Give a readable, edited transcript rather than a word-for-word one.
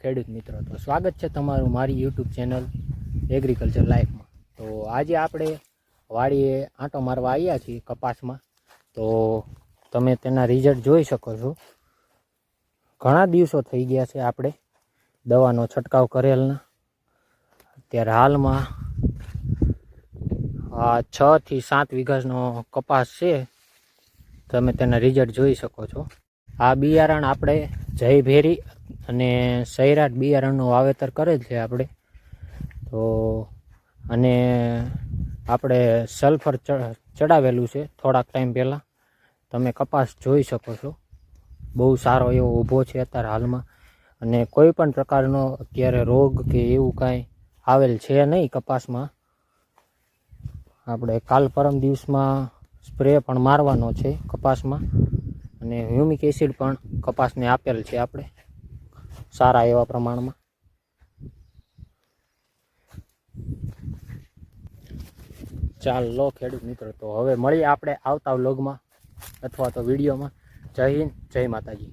ખેડૂત મિત્રો, તો સ્વાગત છે તમારું મારી યુટ્યુબ ચેનલ એગ્રીકલ્ચર લાઈફમાં। તો આજે આપણે વાડીએ આંટો મારવા આવ્યા છીએ કપાસમાં। તો તમે તેના રિઝલ્ટ જોઈ શકો છો। ઘણા દિવસો થઈ ગયા છે આપણે દવાનો છંટકાવ કરેલના। અત્યારે હાલમાં આ 6 થી 7 વીઘાનો કપાસ છે। તમે તેના રિઝલ્ટ જોઈ શકો છો। આ બિયારણ આપણે જય ભેરી અને સૈરાટ બિયારણનું વાવેતર કરેલ છે આપણે। તો અને આપણે સલ્ફર ચડાવેલું છે થોડાક ટાઈમ પહેલાં। તમે કપાસ જોઈ શકો છો, બહુ સારો એવો ઊભો છે અત્યારે હાલમાં। અને કોઈ પણ પ્રકારનો અત્યારે રોગ કે એવું કાંઈ આવેલ છે નહીં કપાસમાં। આપણે કાલ પરમ દિવસમાં સ્પ્રે પણ મારવાનો છે કપાસમાં, અને હ્યુમિક એસિડ પણ કપાસને આપેલ છે આપણે સારા એવા પ્રમાણમાં। ચાલો ખેડૂત મિત્રો, તો હવે મળીએ આપણે આવતા વ્લોગમાં અથવા તો વિડીયોમાં। જય હિન્દ, જય માતાજી।